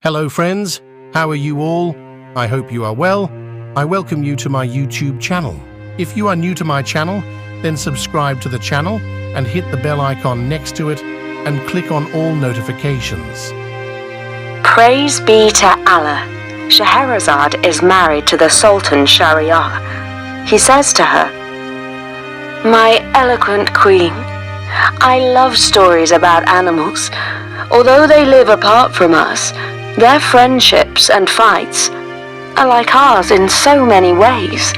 Hello friends, how are you all? I hope you are well. I welcome you to my YouTube channel. If you are new to my channel, then subscribe to the channel and hit the bell icon next to it and click on all notifications. Praise be to Allah. Scheherazade is married to the Sultan Shahryar. He says to her, "My eloquent queen, I love stories about animals. Although they live apart from us, their friendships and fights are like ours in so many ways.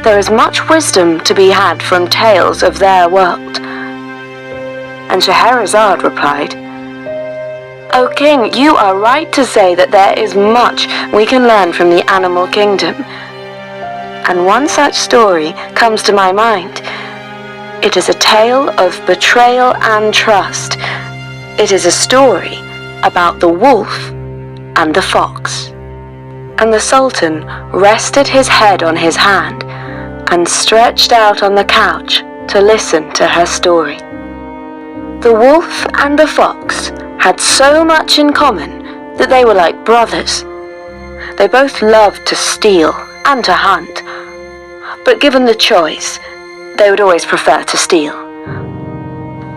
There is much wisdom to be had from tales of their world." And Scheherazade replied, "O king, you are right to say that there is much we can learn from the animal kingdom. And one such story comes to my mind. It is a tale of betrayal and trust. It is a story about the wolf and the fox." And the Sultan rested his head on his hand and stretched out on the couch to listen to her story. The wolf and the fox had so much in common that they were like brothers. They both loved to steal and to hunt, but given the choice, they would always prefer to steal.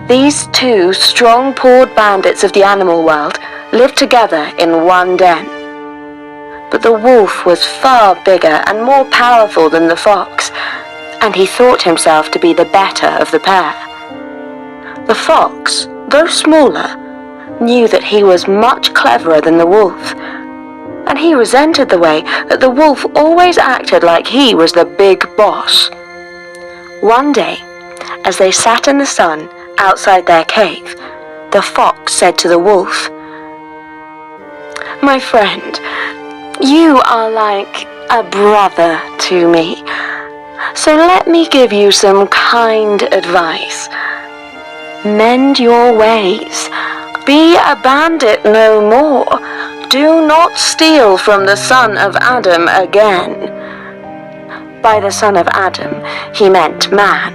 These two strong-pawed bandits of the animal world lived together in one den. But the wolf was far bigger and more powerful than the fox, and he thought himself to be the better of the pair. The fox, though smaller, knew that he was much cleverer than the wolf, and he resented the way that the wolf always acted like he was the big boss. One day, as they sat in the sun outside their cave, the fox said to the wolf, "My friend, you are like a brother to me, so let me give you some kind advice. Mend your ways. Be a bandit no more. Do not steal from the son of Adam again." By the son of Adam, he meant man.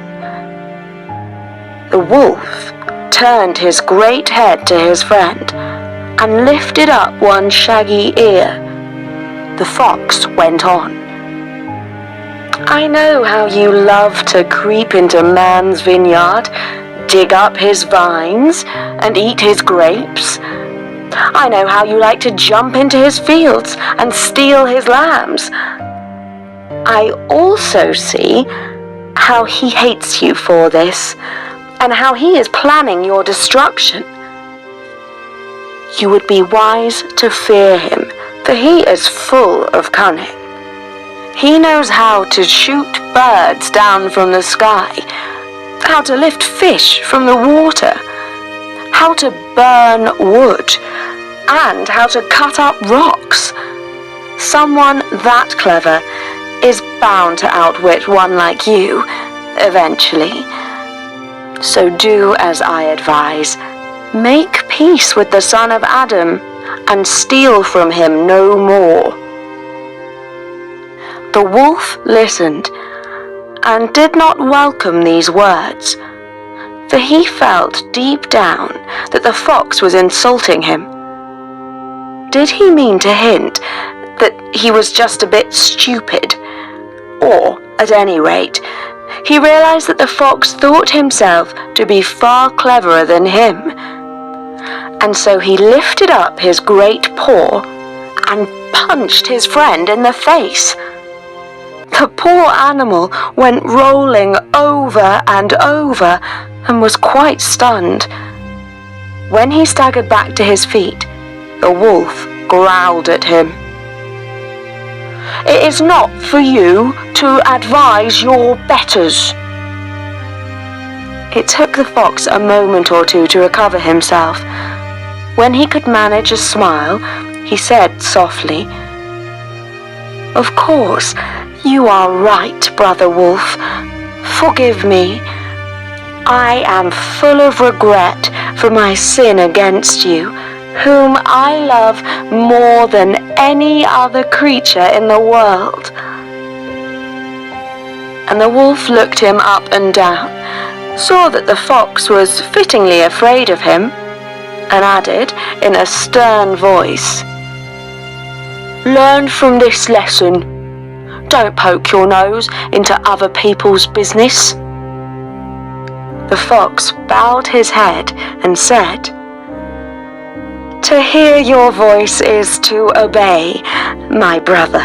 The wolf turned his great head to his friend and lifted up one shaggy ear. The fox went on, "I know how you love to creep into man's vineyard, dig up his vines, and eat his grapes. I know how you like to jump into his fields and steal his lambs. I also see how he hates you for this, and how he is planning your destruction. You would be wise to fear him, for he is full of cunning. He knows how to shoot birds down from the sky, how to lift fish from the water, how to burn wood, and how to cut up rocks. Someone that clever is bound to outwit one like you, eventually. So do as I advise. Make peace with the son of Adam and steal from him no more." The wolf listened and did not welcome these words, for he felt deep down that the fox was insulting him. Did he mean to hint that he was just a bit stupid? Or, at any rate, he realized that the fox thought himself to be far cleverer than him, and so he lifted up his great paw and punched his friend in the face. The poor animal went rolling over and over and was quite stunned. When he staggered back to his feet, the wolf growled at him, "It is not for you to advise your betters." It took the fox a moment or two to recover himself. When he could manage a smile, he said softly, "Of course, you are right, Brother Wolf. Forgive me. I am full of regret for my sin against you, whom I love more than any other creature in the world." And the wolf looked him up and down, saw that the fox was fittingly afraid of him, and added in a stern voice, "Learn from this lesson. Don't poke your nose into other people's business." The fox bowed his head and said, "To hear your voice is to obey, my brother."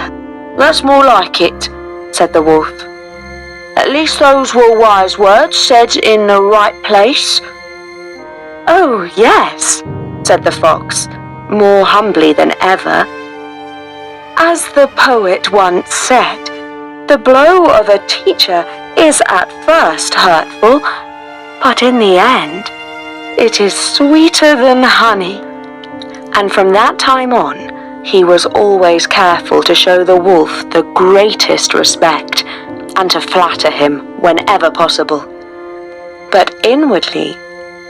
"That's more like it," said the wolf. "At least those were wise words said in the right place." "Oh, yes," said the fox, more humbly than ever. "As the poet once said, the blow of a teacher is at first hurtful, but in the end, it is sweeter than honey." And from that time on, he was always careful to show the wolf the greatest respect and to flatter him whenever possible. But inwardly,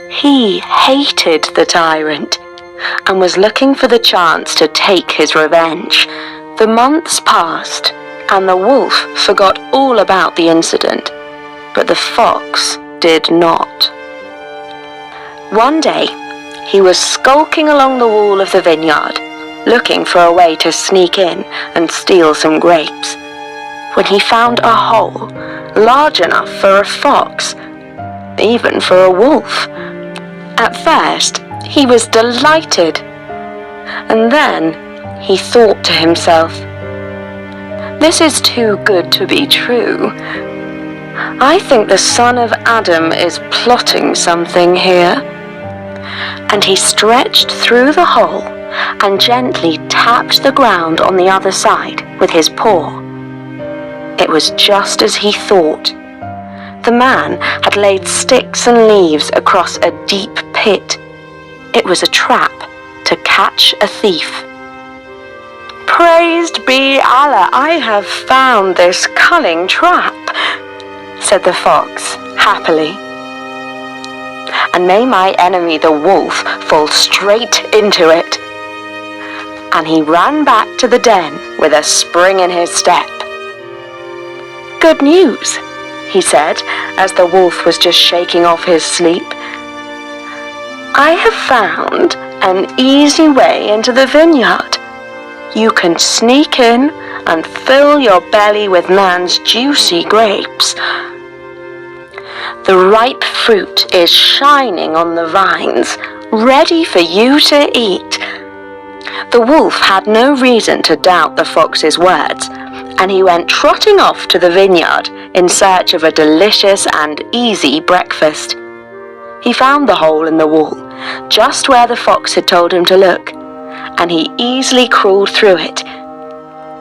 he hated the tyrant and was looking for the chance to take his revenge. The months passed, and the wolf forgot all about the incident, but the fox did not. One day, he was skulking along the wall of the vineyard, looking for a way to sneak in and steal some grapes, when he found a hole large enough for a fox, even for a wolf. At first, he was delighted, and then he thought to himself, "This is too good to be true. I think the son of Adam is plotting something here." And he stretched through the hole and gently tapped the ground on the other side with his paw. It was just as he thought. The man had laid sticks and leaves across a deep pit. It was a trap to catch a thief. "Praised be Allah, I have found this cunning trap," said the fox happily. "And may my enemy the wolf fall straight into it." And he ran back to the den with a spring in his step. "Good news," he said, as the wolf was just shaking off his sleep. "I have found an easy way into the vineyard. You can sneak in and fill your belly with man's juicy grapes. The ripe fruit is shining on the vines, ready for you to eat." The wolf had no reason to doubt the fox's words, and he went trotting off to the vineyard in search of a delicious and easy breakfast. He found the hole in the wall, just where the fox had told him to look, and he easily crawled through it.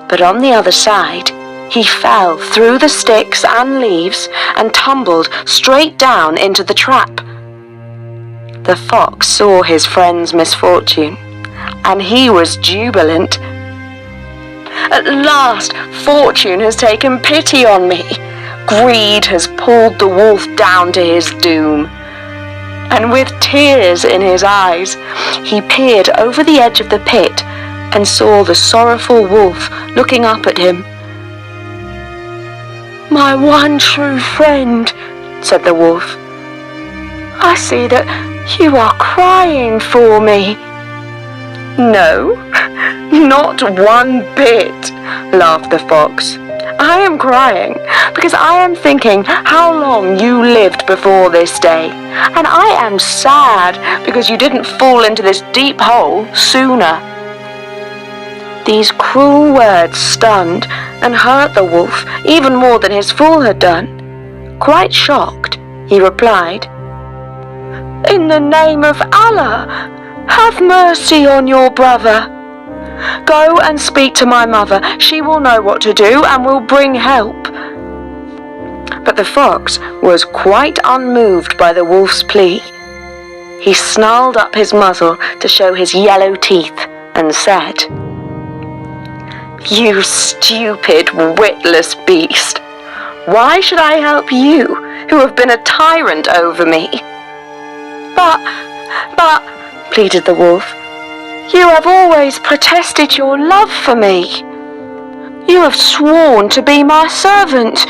But on the other side, he fell through the sticks and leaves and tumbled straight down into the trap. The fox saw his friend's misfortune, and he was jubilant. "At last, fortune has taken pity on me. Greed has pulled the wolf down to his doom." And with tears in his eyes, he peered over the edge of the pit and saw the sorrowful wolf looking up at him. "My one true friend," said the wolf, "I see that you are crying for me." "No, not one bit," laughed the fox. "I am crying because I am thinking how long you lived before this day, and I am sad because you didn't fall into this deep hole sooner." These cruel words stunned and hurt the wolf even more than his fall had done. Quite shocked, he replied, "In the name of Allah, have mercy on your brother. Go and speak to my mother. She will know what to do and will bring help." But the fox was quite unmoved by the wolf's plea. He snarled up his muzzle to show his yellow teeth and said, "You stupid, witless beast! Why should I help you, who have been a tyrant over me?" But, pleaded the wolf, "you have always protested your love for me. You have sworn to be my servant.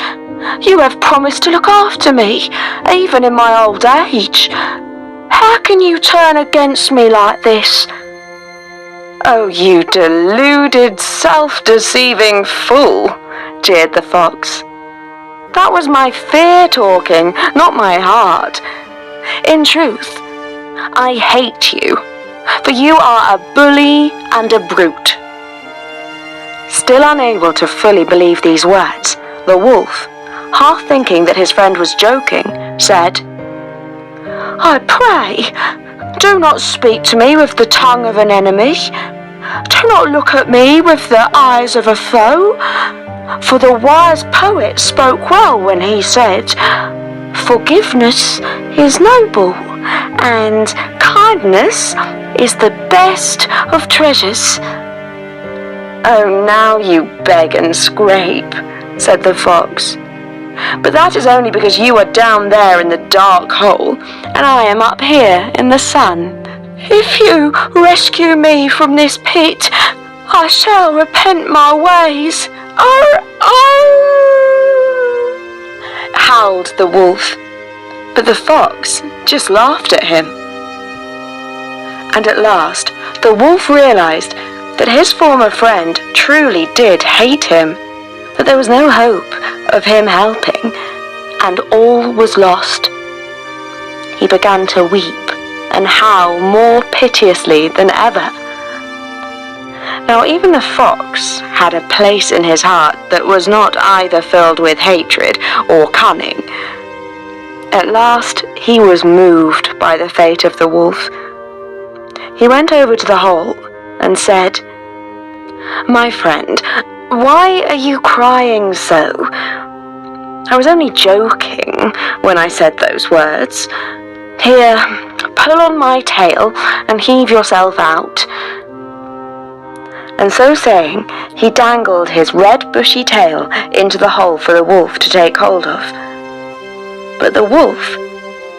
You have promised to look after me, even in my old age. How can you turn against me like this?" "Oh, you deluded, self-deceiving fool," jeered the fox. "That was my fear talking, not my heart. In truth, I hate you, for you are a bully and a brute." Still unable to fully believe these words, the wolf, half thinking that his friend was joking, said, "I pray, do not speak to me with the tongue of an enemy. Do not look at me with the eyes of a foe. For the wise poet spoke well when he said, 'Forgiveness is noble, and kindness is the best of treasures.'" "Oh, now you beg and scrape," said the fox. "But that is only because you are down there in the dark hole, and I am up here in the sun. If you rescue me from this pit, I shall repent my ways." "Arr, arr!" howled the wolf, but the fox just laughed at him. And at last, the wolf realized that his former friend truly did hate him, that there was no hope of him helping, and all was lost. He began to weep and howl more piteously than ever. Now even the fox had a place in his heart that was not either filled with hatred or cunning. At last he was moved by the fate of the wolf. He went over to the hole and said, "My friend, why are you crying so? I was only joking when I said those words. Here, pull on my tail and heave yourself out." And so saying, he dangled his red bushy tail into the hole for the wolf to take hold of. But the wolf,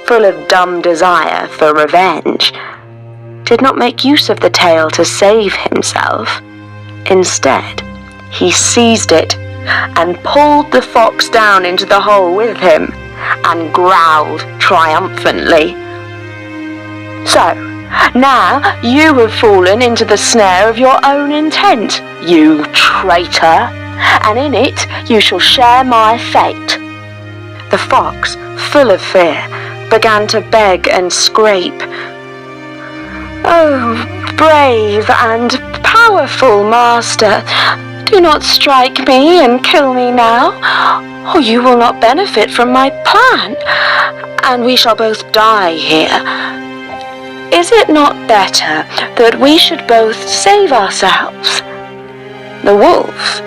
full of dumb desire for revenge, did not make use of the tail to save himself. Instead, he seized it and pulled the fox down into the hole with him and growled triumphantly. "So, now you have fallen into the snare of your own intent, you traitor, and in it you shall share my fate." The fox, full of fear, began to beg and scrape. "Oh, brave and powerful master, do not strike me and kill me now, or you will not benefit from my plan, and we shall both die here. Is it not better that we should both save ourselves?" The wolf,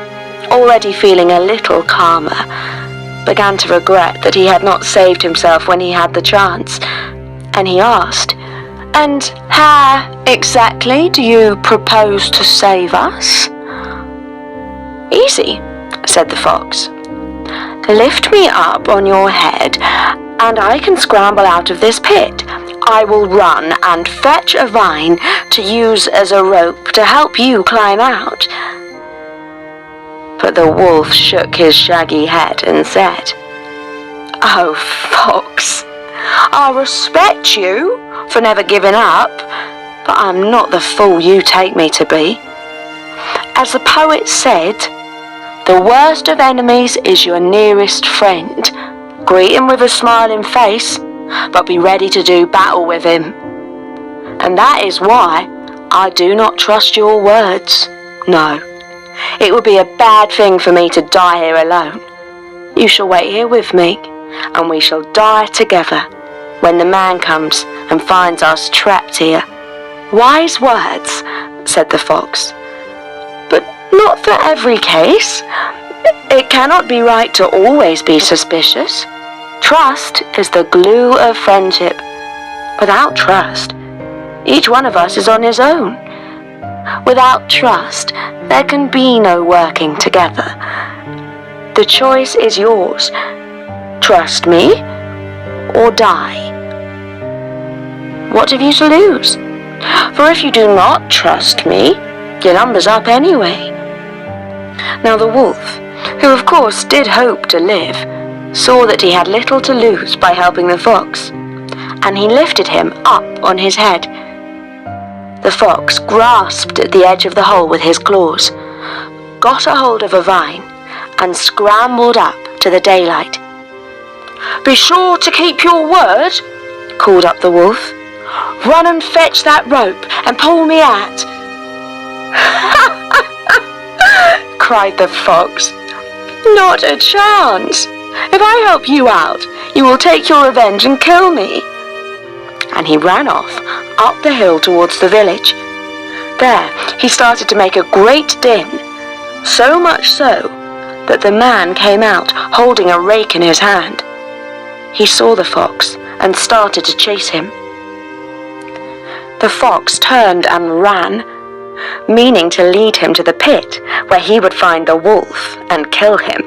already feeling a little calmer, began to regret that he had not saved himself when he had the chance, and he asked, "And how exactly do you propose to save us?" "Easy," said the fox. "Lift me up on your head, and I can scramble out of this pit. I will run and fetch a vine to use as a rope to help you climb out." But the wolf shook his shaggy head and said, "Oh, fox, I respect you for never giving up, but I'm not the fool you take me to be. As the poet said, the worst of enemies is your nearest friend. Greet him with a smiling face, but be ready to do battle with him. And that is why I do not trust your words. No, it would be a bad thing for me to die here alone. You shall wait here with me, and we shall die together when the man comes and finds us trapped here." "Wise words," said the fox, "but not for every case. It cannot be right to always be suspicious. Trust is the glue of friendship. Without trust, each one of us is on his own. Without trust, there can be no working together. The choice is yours. Trust me or die. What have you to lose? For if you do not trust me, your number's up anyway." Now the wolf, who of course did hope to live, saw that he had little to lose by helping the fox, and he lifted him up on his head. The fox grasped at the edge of the hole with his claws, got a hold of a vine, and scrambled up to the daylight. "Be sure to keep your word," called up the wolf. "Run and fetch that rope and pull me out." cried the fox. "Not a chance. If I help you out, you will take your revenge and kill me." And he ran off up the hill towards the village. There he started to make a great din, so much so that the man came out holding a rake in his hand. He saw the fox and started to chase him. The fox turned and ran, meaning to lead him to the pit where he would find the wolf and kill him.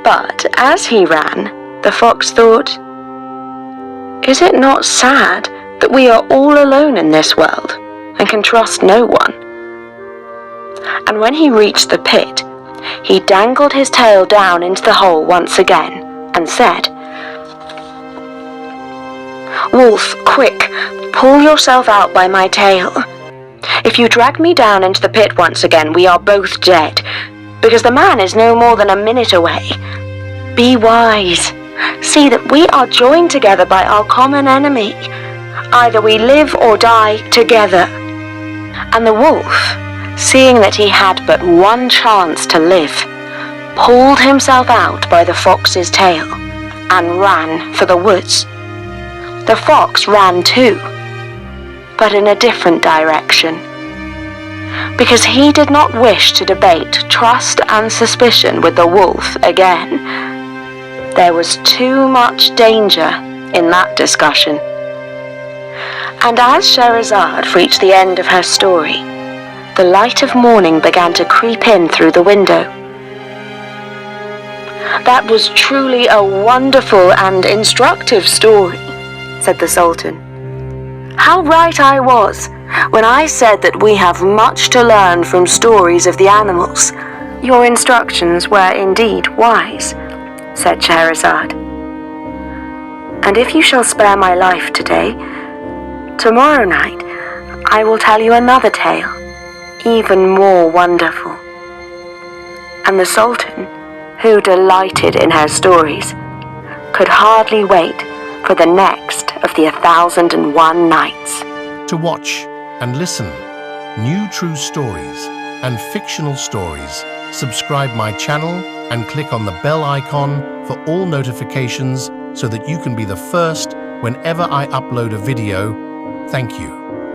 But as he ran, the fox thought, "Is it not sad that we are all alone in this world and can trust no one?" And when he reached the pit, he dangled his tail down into the hole once again and said, "Wolf, quick, pull yourself out by my tail. If you drag me down into the pit once again, we are both dead, because the man is no more than a minute away. Be wise. See that we are joined together by our common enemy. Either we live or die together." And the wolf, seeing that he had but one chance to live, pulled himself out by the fox's tail and ran for the woods. The fox ran too, but in a different direction, because he did not wish to debate trust and suspicion with the wolf again. There was too much danger in that discussion. And as Scheherazade reached the end of her story, the light of morning began to creep in through the window. "That was truly a wonderful and instructive story," said the Sultan. "How right I was when I said that we have much to learn from stories of the animals. Your instructions were indeed wise," said Scheherazade. "And if you shall spare my life today, tomorrow night I will tell you another tale, even more wonderful." And the Sultan, who delighted in her stories, could hardly wait for the next of the 1001 Nights. To watch and listen new true stories and fictional stories, subscribe my channel and click on the bell icon for all notifications so that you can be the first whenever I upload a video. Thank you.